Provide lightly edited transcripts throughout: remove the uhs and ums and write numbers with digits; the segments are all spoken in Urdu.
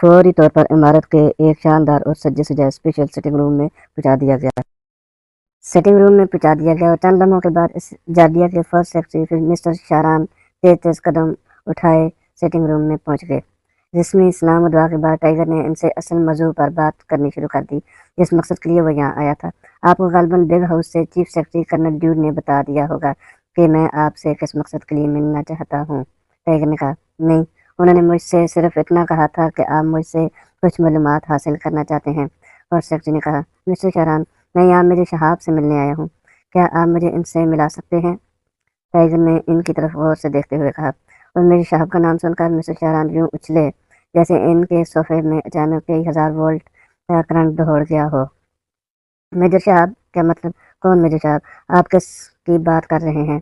فوری طور پر عمارت کے ایک شاندار اور سجے سجائے اسپیشل سٹنگ روم میں پہنچا دیا گیا اور چند لمحوں کے بعد اس جارڈیا کے فرسٹ سیکرٹری پھر مسٹر شاران تیز قدم اٹھائے سٹنگ روم میں پہنچ گئے۔ رسمی اسلام و دعا کے بعد ٹائیگر نے ان سے اصل موضوع پر بات کرنی شروع کر دی، جس مقصد کے لیے وہ یہاں آیا تھا۔ آپ کو غالباً بگ ہاؤس سے چیف سیکرٹری کرنل ڈیوڈ نے بتا دیا ہوگا کہ میں آپ سے کس مقصد کے لیے ملنا چاہتا ہوں۔ ٹائیگر نے کہا، نہیں، انہوں نے مجھ سے صرف اتنا کہا تھا کہ آپ مجھ سے کچھ معلومات حاصل کرنا چاہتے ہیں۔ اور سیکرٹری نے کہا، مسٹر شاران، میں یہاں میرے شہاب سے ملنے آیا ہوں، کیا آپ مجھے ان سے ملا سکتے ہیں؟ ٹائیگر نے ان کی طرف غور سے دیکھتے ہوئے کہا، اور میرے شہاب کا نام سن کر مسٹر شاران یوں اچھلے جیسے ان کے صوفے میں اچانک کئی ہزار وولٹ کا کرنٹ دوڑ گیا ہو۔ میجر صاحب، کیا مطلب؟ کون میجر صاحب؟ آپ کس کی بات کر رہے ہیں؟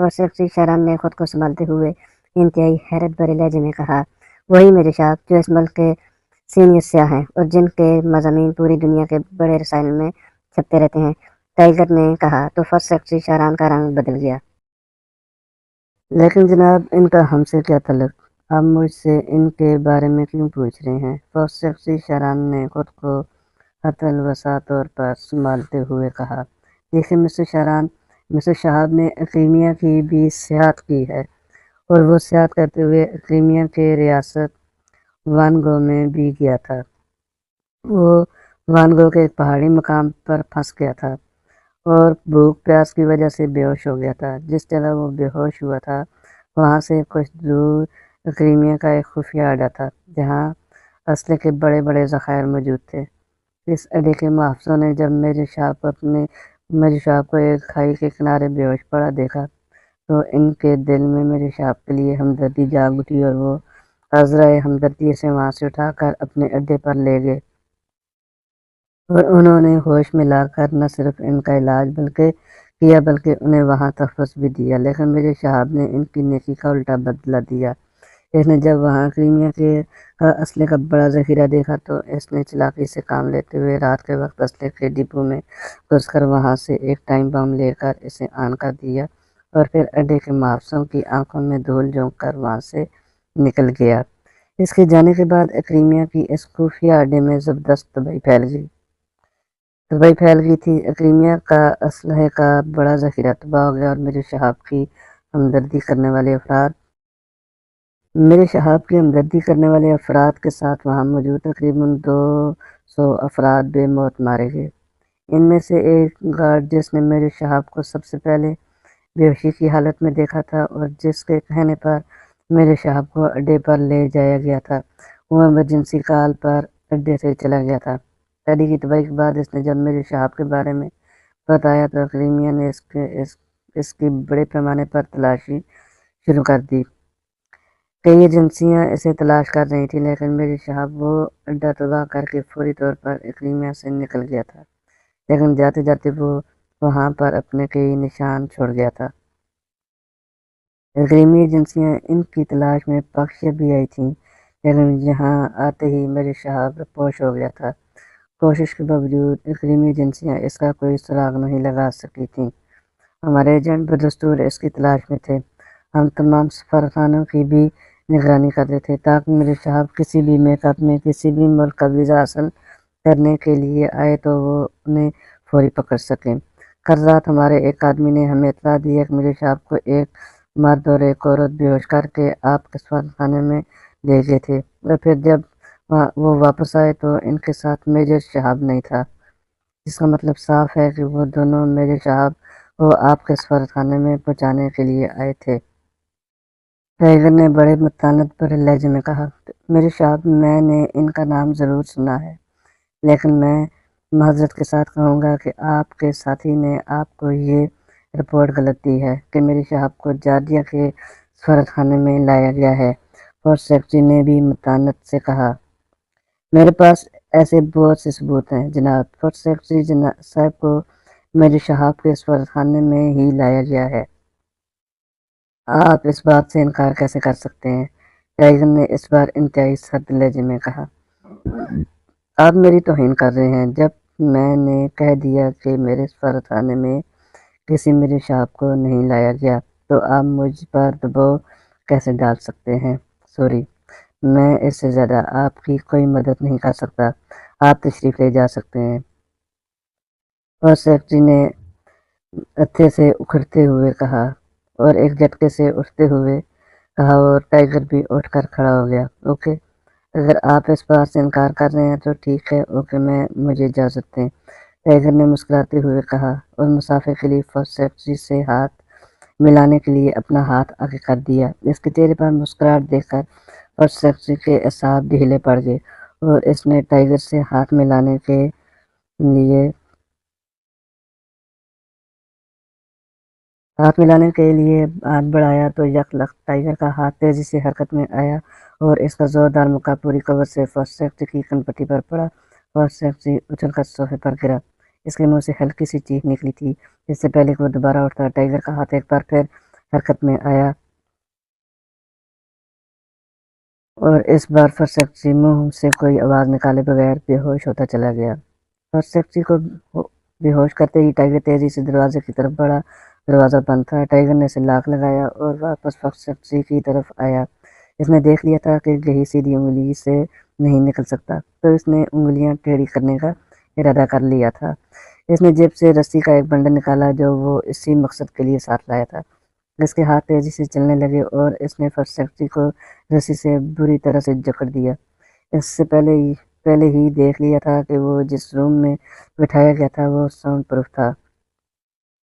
اور سیکرٹری شاران نے خود کو سنبھالتے ہوئے انتہائی حیرت بھرے لہجے میں کہا، وہی میجر صاحب جو اس ملک کے سینئر سیاح ہیں اور جن کے مضامین پوری دنیا کے بڑے رسائل میں چھپتے رہتے ہیں۔ ٹائیگر نے کہا تو فرسٹ سیکرٹری شاران کا رنگ بدل گیا۔ لیکن جناب، ان کا ہم سے کیا تعلق؟ آپ مجھ سے ان کے بارے میں کیوں پوچھ رہے ہیں؟ فرسٹ سیکرٹری شاران نے خود کو حت الوسع طور پر سنبھالتے ہوئے کہا، دیکھیں مسٹر شاران، مسٹر شہاب نے اقلیمیہ کی بھی سیاحت کی ہے، اور وہ سیاحت کرتے ہوئے اقلیمیہ کے ریاست وانگو میں بھی گیا تھا۔ وہ وانگو کے ایک پہاڑی مقام پر پھنس گیا تھا اور بھوک پیاس کی وجہ سے بے ہوش ہو گیا تھا۔ جس جگہ وہ بے ہوش ہوا تھا وہاں سے کچھ دور اقلیمیہ کا ایک خفیہ اڈا تھا جہاں اسلحے کے بڑے بڑے ذخائر موجود تھے۔ اس اڈے کے محافظوں نے جب میجر صاحب کو ایک کھائی کے کنارے بے ہوش پڑا دیکھا تو ان کے دل میں میجر صاحب کے لیے ہمدردی جاگ اٹھی اور وہ عذرائے ہمدردی سے وہاں سے اٹھا کر اپنے اڈے پر لے گئے، اور انہوں نے ہوش میں لا کر نہ صرف ان کا علاج بلکہ انہیں وہاں تحفظ بھی دیا۔ لیکن میجر صاحب نے ان کی نیکی کا الٹا بدلہ دیا۔ اس نے جب وہاں اقلیمیہ کے اسلحے کا بڑا ذخیرہ دیکھا تو اس نے چلاکی سے کام لیتے ہوئے رات کے وقت اسلحے کے ڈپو میں گھس کر وہاں سے ایک ٹائم بم لے کر اسے آن کر دیا اور پھر اڈے کے محافظوں کی آنکھوں میں دھول جھونک کر وہاں سے نکل گیا۔ اس کے جانے کے بعد اقلیمیہ کی اس خفیہ اڈے میں زبردست تباہی پھیل گئی تھی۔ اقلیمیہ کا اسلحے کا بڑا ذخیرہ تباہ ہو گیا اور میرے شہاب کی ہمدردی کرنے والے افراد کے ساتھ وہاں موجود تقریباً 200 افراد بے موت مارے گئے۔ ان میں سے ایک گارڈ جس نے میرے شہاب کو سب سے پہلے بے ہوشی کی حالت میں دیکھا تھا اور جس کے کہنے پر میرے شہاب کو اڈے پر لے جایا گیا تھا، وہ ایمرجنسی کال پر اڈے سے چلا گیا تھا۔ اڈے کی تباہی کے بعد اس نے جب میرے شہاب کے بارے میں بتایا تو اقلیمیہ نے اس کی بڑے پیمانے پر تلاشی شروع کر دی۔ کئی ایجنسیاں اسے تلاش کر رہی تھیں، لیکن میرے شہاب وہ اڈا تباہ کر کے فوری طور پر اقلیمیہ سے نکل گیا تھا، لیکن جاتے جاتے وہ وہاں پر اپنے کئی نشان چھوڑ گیا تھا۔ اقلیمی ایجنسیاں ان کی تلاش میں پاکشیا بھی آئی تھیں، لیکن یہاں آتے ہی میرے شہاب پوش ہو گیا تھا۔ کوشش کے باوجود اقلیمی ایجنسیاں اس کا کوئی سراغ نہیں لگا سکی تھیں۔ ہمارے ایجنٹ بدستور اس کی تلاش میں تھے۔ ہم تمام سفارتخانوں کی بھی نگرانی کرتے تھے تاکہ میرے شہاب کسی بھی میکپ میں کسی بھی ملک کا ویزا حاصل کرنے کے لیے آئے تو وہ انہیں فوری پکڑ سکیں۔ کل رات ہمارے ایک آدمی نے ہمیں اطلاع دی ہے کہ میرے شہاب کو ایک مرد اور ایک عورت بے ہوش کر کے آپ کے سفارتخانے میں لے گئے تھے، اور پھر جب وہ واپس آئے تو ان کے ساتھ میجر شہاب نہیں تھا، جس کا مطلب صاف ہے کہ وہ دونوں میجر شہاب کو آپ کے سفارتخانے میں پہنچانے کے لیے آئے تھے۔ ٹائیگر نے بڑے متانت بھرے لہجے میں کہا، میرے شہاب، میں نے ان کا نام ضرور سنا ہے، لیکن میں معذرت کے ساتھ کہوں گا کہ آپ کے ساتھی نے آپ کو یہ رپورٹ غلط دی ہے کہ میرے شہاب کو جارجیا کے سفارتخانے میں لایا گیا ہے۔ فرسٹ سیکرٹری نے بھی متانت سے کہا، میرے پاس ایسے بہت سے ثبوت ہیں جناب۔ فرسٹ سیکرٹری صاحب کو میرے شہاب کے سفارتخانے میں ہی لایا گیا ہے، آپ اس بات سے انکار کیسے کر سکتے ہیں؟ ٹائیگر نے اس بار انتہائی سرد لہجے میں کہا، آپ میری توہین کر رہے ہیں۔ جب میں نے کہہ دیا کہ میرے سفارتخانے میں کسی میرے شہاب کو نہیں لایا گیا تو آپ مجھ پر دباؤ کیسے ڈال سکتے ہیں؟ سوری، میں اس سے زیادہ آپ کی کوئی مدد نہیں کر سکتا، آپ تشریف لے جا سکتے ہیں۔ فرسٹ سیکرٹری نے اتھے سے اکھڑتے ہوئے کہا اور ایک جھٹکے سے اٹھتے ہوئے کہا، اور ٹائیگر بھی اٹھ کر کھڑا ہو گیا۔ اوکے، اگر آپ اس بات سے انکار کر رہے ہیں تو ٹھیک ہے، اوکے، مجھے اجازت دیں، ٹائیگر نے مسکراتے ہوئے کہا اور مسافر کے لیے فرسٹ سیکرٹری سے ہاتھ ملانے کے لیے اپنا ہاتھ آگے کر دیا۔ اس کے چہرے پر مسکراہٹ دیکھ کر فرسٹ سیکرٹری کے اعصاب ڈھیلے پڑ گئے اور اس نے ٹائیگر سے ہاتھ ملانے کے لیے ہاتھ بڑھایا تو یک لخت ٹائیگر کا ہاتھ تیزی سے حرکت میں آیا اور اس کا زوردار مکہ پوری قوت سے فرسٹ سیکرٹری کی کن پٹی پر پڑا۔ فرسٹ سیکرٹری اچھل کر صوفے پر گرا۔ اس کے منہ سے ہلکی سی چیخ نکلی تھی۔ اس سے پہلے کہ وہ دوبارہ اٹھتا، ٹائیگر کا ہاتھ ایک بار پھر حرکت میں آیا اور اس بار فرسٹ سیکرٹری منہ سے کوئی آواز نکالے بغیر بے ہوش ہوتا چلا گیا۔ فرسٹ سیکرٹری کو بے ہوش کرتے ہی ٹائیگر تیزی سے دروازے کی طرف بڑھا۔ دروازہ بند تھا۔ ٹائیگر نے اسے لاک لگایا اور واپس فرسٹ سیکرٹری کی طرف آیا۔ اس نے دیکھ لیا تھا کہ یہی سیدھی انگلی سے نہیں نکل سکتا، تو اس نے انگلیاں ٹیڑھی کرنے کا ارادہ کر لیا تھا۔ اس نے جیب سے رسی کا ایک بنڈل نکالا جو وہ اسی مقصد کے لیے ساتھ لایا تھا۔ اس کے ہاتھ تیزی سے چلنے لگے اور اس نے فرسٹ سیکرٹری کو رسی سے بری طرح سے جکڑ دیا۔ اس سے پہلے ہی دیکھ لیا تھا کہ وہ جس روم میں بٹھایا گیا تھا وہ ساؤنڈ پروف تھا۔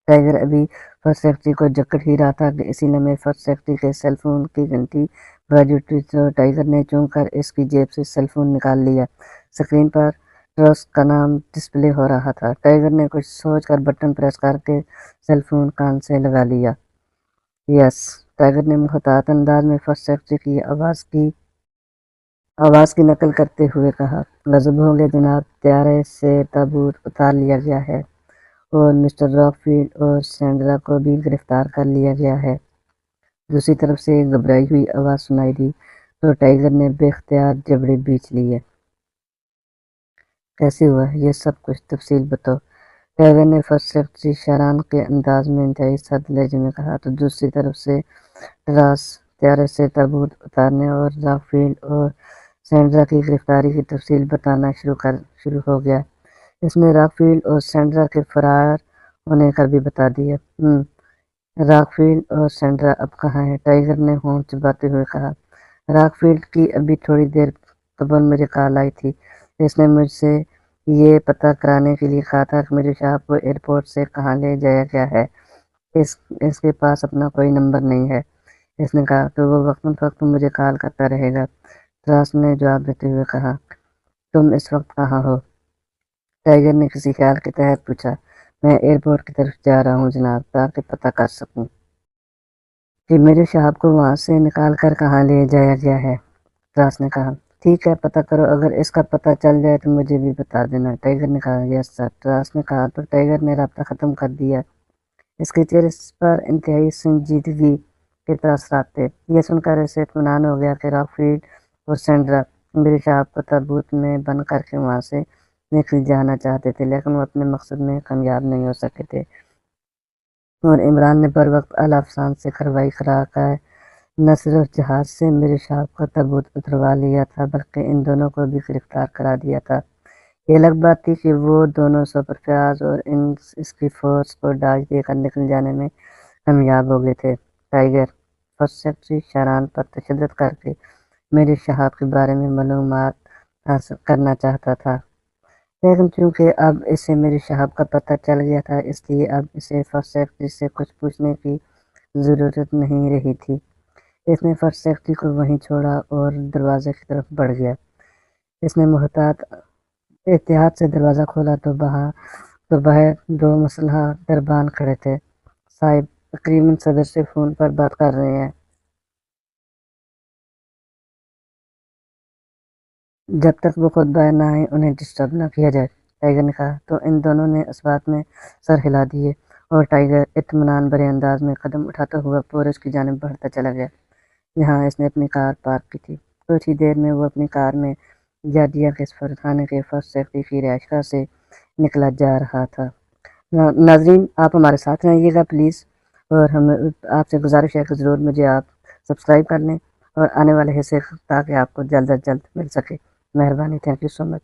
ٹائیگر ابھی فرسٹ سیکرٹری کو جکڑ ہی رہا تھا کہ اسی لمحے فرسٹ سیکرٹری کے سیل فون کی گھنٹی باز اٹھی تو ٹائیگر نے چونک کر اس کی جیب سے سیل فون نکال لیا۔ اسکرین پر ٹرسٹ کا نام ڈسپلے ہو رہا تھا۔ ٹائیگر نے کچھ سوچ کر بٹن پریس کر کے سیل فون کان سے لگا لیا۔ یس، ٹائیگر نے محتاط انداز میں فرسٹ سیکرٹری کی آواز کی نقل کرتے ہوئے کہا، غضب ہوں گے جناب، طیارے سے تابوت اتار لیا گیا ہے اور مسٹر راک فیلڈ اور سینڈرا کو بھی گرفتار کر لیا گیا ہے۔ دوسری طرف سے ایک گھبرائی ہوئی آواز سنائی دی تو ٹائیگر نے بے اختیار جبڑے بیچ لیے۔ کیسے ہوا یہ سب کچھ؟ تفصیل بتاؤ، ٹائیگر نے فرسٹ سیکرٹری شاران کے انداز میں انتہائی سرد لہجے میں کہا تو دوسری طرف سے ٹراس طیارے سے تابوت اتارنے اور راک فیلڈ اور سینڈرا کی گرفتاری کی تفصیل بتانا شروع ہو گیا۔ اس نے راک فیلڈ اور سینڈرا کے فرار ہونے کا بھی بتا دیا۔ راک فیلڈ اور سینڈرا اب کہاں ہے؟ ٹائیگر نے ہونٹ چباتے ہوئے کہا۔ راک فیلڈ کی ابھی تھوڑی دیر قبل مجھے کال آئی تھی۔ اس نے مجھ سے یہ پتہ کرانے کے لیے کہا تھا کہ میرے صاحب کو ایئرپورٹ سے کہاں لے جایا گیا ہے۔ اس کے پاس اپنا کوئی نمبر نہیں ہے۔ اس نے کہا کہ وہ وقتاً فوقتاً مجھے کال کرتا رہے گا۔ ٹراس نے جواب دیتے ہوئے کہا، تم اس وقت کہاں ہو؟ ٹائیگر نے کسی خیال کے تحت پوچھا۔ میں ایئرپورٹ کی طرف جا رہا ہوں جناب، تاکہ پتہ کر سکوں کہ میرے صاحب کو وہاں سے نکال کر کہاں لے جایا گیا ہے۔ ٹراس نے کہا، ٹھیک ہے، پتہ کرو، اگر اس کا پتہ چل جائے تو مجھے بھی بتا دینا۔ ٹائیگر نے کہا، یس سر۔ ٹراس نے کہا تو ٹائیگر نے رابطہ ختم کر دیا۔ اس کے چہرے پر انتہائی سنجیدگی کے تاثرات تھے۔ یہ سن کر اسے اطمینان ہو گیا کہ راک فیلڈ اور سینڈرا میرے صاحب کو تابوت میں بند کر کے وہاں سے نکل جانا چاہتے تھے، لیکن وہ اپنے مقصد میں کامیاب نہیں ہو سکے تھے، اور عمران نے بر وقت اعلیٰ افسان سے کارروائی کرا کر نہ صرف جہاز سے میرے صاحب کا تابوت اتروا لیا تھا بلکہ ان دونوں کو بھی گرفتار کرا دیا تھا۔ یہ الگ بات تھی کہ وہ دونوں سپر فیاض اور اس کی فورس کو ڈاج دے کر نکل جانے میں کامیاب ہو گئے تھے۔ ٹائیگر فرسٹ سیکرٹری شاران پر تشدد کر کے میرے صاحب کے بارے میں معلومات حاصل کرنا چاہتا تھا، لیکن چونکہ اب اسے میرے صاحب کا پتہ چل گیا تھا، اس لیے اب اسے فرسٹ سیکرٹری سے کچھ پوچھنے کی ضرورت نہیں رہی تھی۔ اس نے فرسٹ سیکرٹری کو وہیں چھوڑا اور دروازے کی طرف بڑھ گیا۔ اس نے احتیاط سے دروازہ کھولا تو باہر دو مسلح دربان کھڑے تھے۔ صاحب تقریباً صدر سے فون پر بات کر رہے ہیں، جب تک وہ خود باہر نہ آئیں انہیں ڈسٹرب نہ کیا جائے، ٹائیگر نے کہا تو ان دونوں نے اس بات میں سر ہلا دیے اور ٹائیگر اطمینان بھرے انداز میں قدم اٹھاتا ہوا پورش کی جانب بڑھتا چلا گیا جہاں اس نے اپنی کار پارک کی تھی۔ کچھ ہی دیر میں وہ اپنی کار میں جارجیا کے سفارتخانے کے فرسٹ سیکرٹری کی رہائش گاہ سے نکلا جا رہا تھا۔ ناظرین، آپ ہمارے ساتھ رہیے گا پلیز، اور ہمیں آپ سے گزارش ہے کہ ضرور مجھے آپ سبسکرائب کر لیں اور آنے والے حصے تاکہ آپ کو جلد از جلد مل سکے. مہربانی. Thank you so much.